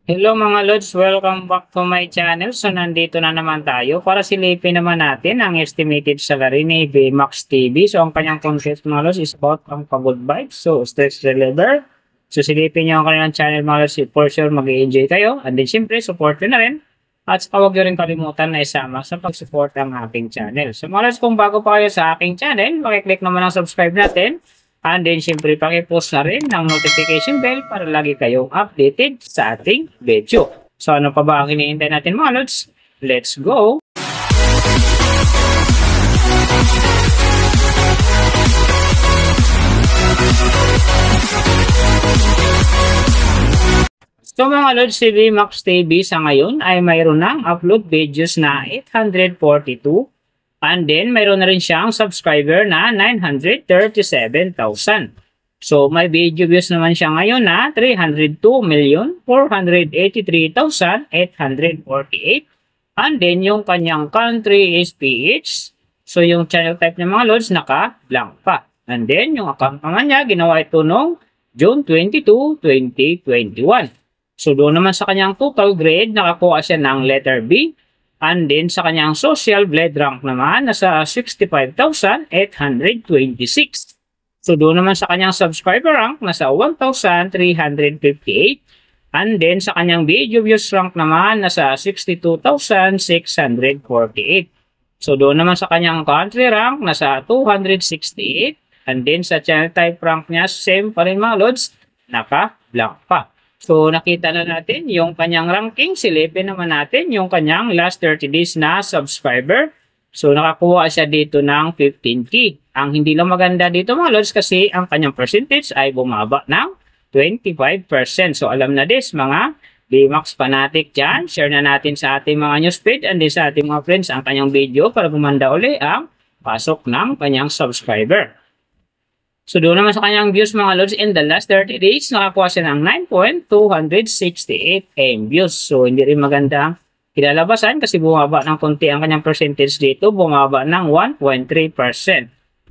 Hello mga Lods, welcome back to my channel. So nandito na naman tayo para silipin naman natin ang estimated salary ni VMAX TV. So ang kanyang concept mga Lods is about ang pagod vibes, so stress reliever. So silipin nyo ang kanilang channel mga Lods, for sure mag-i-enjoy kayo. And then siyempre support nyo na rin. At huwag nyo rin kalimutan na isama sa pag-support ang aking channel. So mga Lods, kung bago pa kayo sa aking channel, makiklik naman ang subscribe natin. And then, syempre, pakipost na rin ng notification bell para lagi kayong updated sa ating video. So, ano pa ba ang hinihintay natin mga Lods? Let's go! So, mga Lods, si VMAX TV sa ngayon ay mayroon ng upload videos na 842. And then, mayroon na rin siyang subscriber na 937,000. So, may video views naman siya ngayon na 302,483,848. And then, yung kanyang country is PH. So, yung channel type ng mga Lods, naka-blank pa. And then, yung account naman niya, ginawa ito noong June 22, 2021. So, doon naman sa kanyang total grade, nakakuha siya ng letter B. And then sa kanyang social blade rank naman, nasa 65,826. So doon naman sa kanyang subscriber rank, nasa 1,358. And then sa kanyang video views rank naman, nasa 62,648. So doon naman sa kanyang country rank, nasa 268. And then sa channel type rank niya, same pa rin mga Lods, naka-blank pa. So, nakita na natin yung kanyang ranking. Silipin naman natin yung kanyang last 30 days na subscriber. So, nakakuha siya dito ng 15K. Ang hindi lang maganda dito mga Lods kasi ang kanyang percentage ay bumaba ng 25%. So, alam na this mga VMAX fanatic dyan. Share na natin sa ating mga newsfeed and din sa ating mga friends ang kanyang video para gumanda uli ang pasok ng kanyang subscriber. So, doon naman sa kanyang views mga Lods, in the last 30 days, nakakuha siya ng 9.268 M views. So, hindi rin maganda ang kinalabasan kasi bumaba ng konti ang kanyang percentage dito, bumaba ng 1.3%.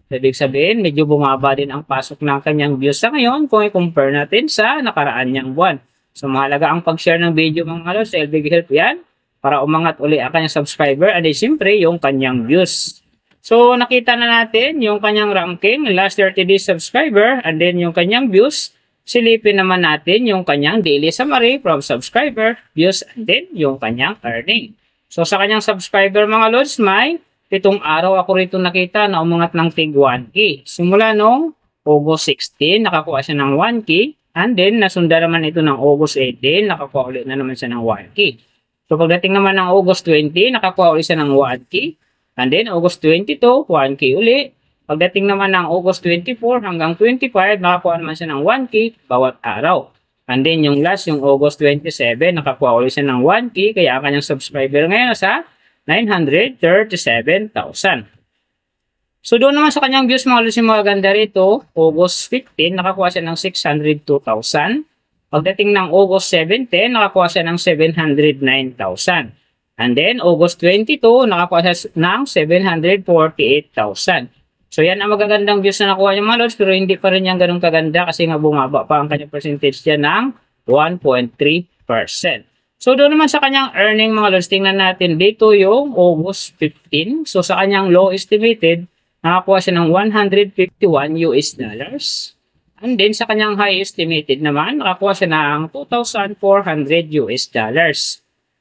Ibig sabihin, medyo bumaba din ang pasok ng kanyang views sa ngayon kung i-compare natin sa nakaraan niyang buwan. So, mahalaga ang pag-share ng video mga Lods, big help yan para umangat uli ang kanyang subscriber at siyempre yung kanyang views. So, nakita na natin yung kanyang ranking, last 30 days subscriber, and then yung kanyang views. Silipin naman natin yung kanyang daily summary from subscriber, views, and then yung kanyang earning. So, sa kanyang subscriber mga Lods, may 7 araw ako rito nakita na umangat ng tig 1K. Simula nung August 16, nakakuha siya ng 1K, and then nasunda naman ito ng August 18, nakakuha ulit na naman siya ng 1K. So, pagdating naman ng August 20, nakakuha ulit siya ng 1K. And then, August 22, 1K uli. Pagdating naman ng August 24 hanggang 25, nakakuha naman siya ng 1K bawat araw. And then, yung last, yung August 27, nakakuha ulit siya ng 1K. Kaya ang kanyang subscriber ngayon sa 937,000. So, doon naman sa kanyang views, mga Lods, yung maganda rito, August 15, nakakuha siya ng 602,000. Pagdating ng August 17, nakakuha siya ng 709,000. And then, August 22, nakakuha siya ng 748,000. So, yan ang magagandang views na nakuha niya mga Lods, pero hindi pa rin yan ganun kaganda kasi nga bumaba pa ang kanyang percentage niya ng 1.3%. So, doon naman sa kanyang earning mga Lods, tingnan natin dito yung August 15. So, sa kanyang low estimated, nakakuha siya ng $151. And then, sa kanyang high estimated naman, nakakuha siya ng $2,400.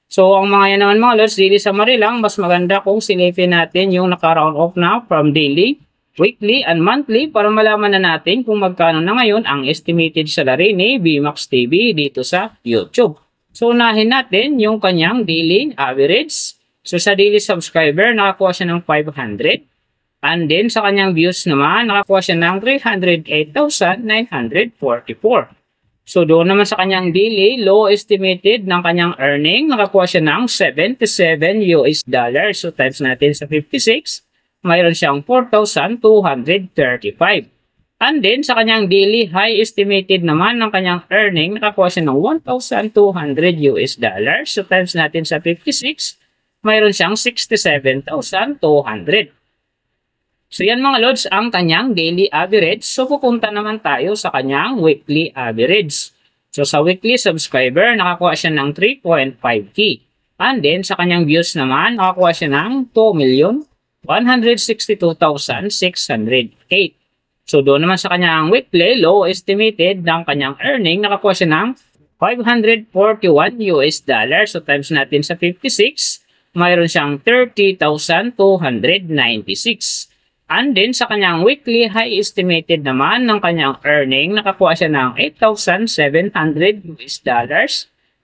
So, ang mga yan naman mga Lods, daily summary lang, mas maganda kung silipin natin yung naka-round off na from daily, weekly, and monthly para malaman na natin kung magkano na ngayon ang estimated salary ni VMAX TV dito sa YouTube. So, unahin natin yung kanyang daily average. So, sa daily subscriber, nakakuha siya ng 500. And then, sa kanyang views naman, nakakuha siya ng 308,944. So, doon naman sa kanyang daily, low estimated ng kanyang earning, nakakuha siya ng $77. So, times natin sa 56, mayroon siyang 4,235. And then, sa kanyang daily, high estimated naman ng kanyang earning, nakakuha siya ng $1,200. So, times natin sa 56, mayroon siyang 67,200. So yan mga Lods ang kanyang daily average. So pupunta naman tayo sa kanyang weekly average. So sa weekly subscriber, nakakuha siya ng 3.5K. And then sa kanyang views naman, nakakuha siya ng 2,162,608. So doon naman sa kanyang weekly low estimated ng kanyang earning, nakakuha siya ng $541. So times natin sa 56, mayroon siyang 30,296. And then sa kanyang weekly high estimated naman ng kanyang earning, nakakuha siya ng $8,700.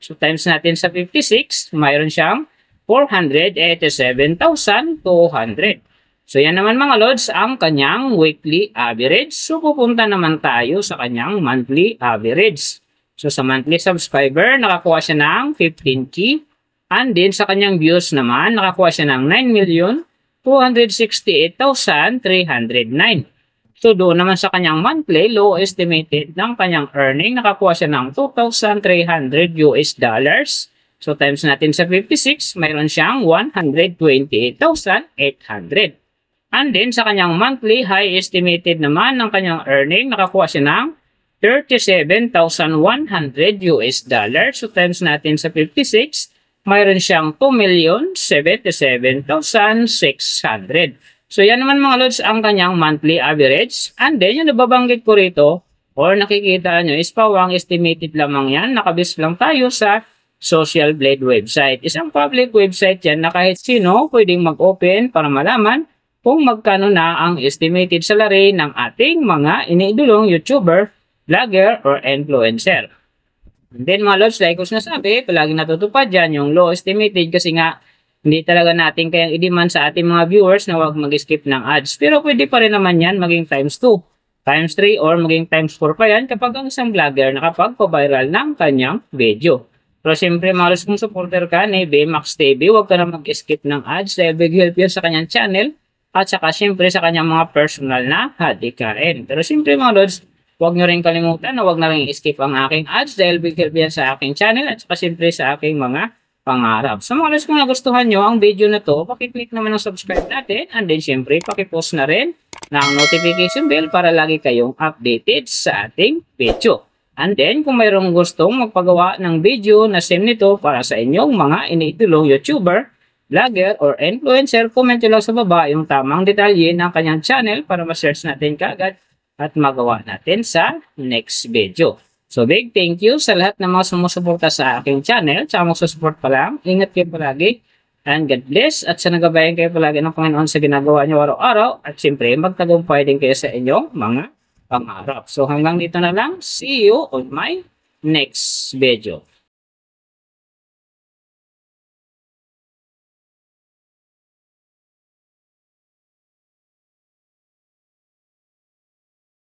So times natin sa 56, mayroon siyang 487,200. So yan naman mga lods ang kanyang weekly average. So pupunta naman tayo sa kanyang monthly average. So sa monthly subscriber, nakakuha siya ng 15K. And then sa kanyang views naman, nakakuha siya ng 9,268,309. So doon naman sa kanyang monthly, low estimated ng kanyang earning, nakakuha siya ng $2,300. So times natin sa 56, mayroon siyang 128,800. And then sa kanyang monthly high estimated naman ng kanyang earning, nakakuha siya ng $37,100. So times natin sa 56, mayroon siyang 2,077,600. So yan naman mga lods ang kanyang monthly average. And then yung nababanggit ko rito or nakikita nyo is pawang estimated lamang yan. Nakabis lang tayo sa Social Blade website. Isang public website yan na kahit sino pwedeng mag-open para malaman kung magkano na ang estimated salary ng ating mga iniidolong YouTuber, vlogger, or influencer. And then mga lods, like ko sinasabi, palagi natutupad dyan yung low estimated kasi nga hindi talaga natin kayang i-demand sa ating mga viewers na huwag mag-skip ng ads. Pero pwede pa rin naman yan maging times 2, times 3, or maging times 4 pa yan kapag ang isang vlogger nakapag-viral ng kanyang video. Pero siyempre mga lods, kung supporter ka ni Baymax TV, huwag ka na mag-skip ng ads dahil big help yun sa kanyang channel. At saka siyempre sa kanyang mga personal na hadikain. Pero siyempre mga lods, huwag nyo rin kalimutan na huwag na rin skip ang aking ads dahil big help yan sa aking channel at saka siyempre sa aking mga pangarap. So mga lods, kung nagustuhan nyo ang video na to, pakiclick naman ang subscribe natin and then siyempre pakipost na rin ng notification bell para lagi kayong updated sa ating video. And then kung mayroong gustong magpagawa ng video na same nito para sa inyong mga iniidolong YouTuber, vlogger, or influencer, comment nyo lang sa baba yung tamang detalye ng kanyang channel para ma-search natin kaagad at magawa natin sa next video. So big thank you sa lahat ng mga sumusuporta sa aking channel. Tsaka magsusupport pa lang. Ingat kayo palagi. And God bless. At sana gabayan kayo palagi ng Panginoon sa ginagawa nyo araw-araw. At siyempre magtagumpay din kayo sa inyong mga pangarap. So hanggang dito na lang. See you on my next video.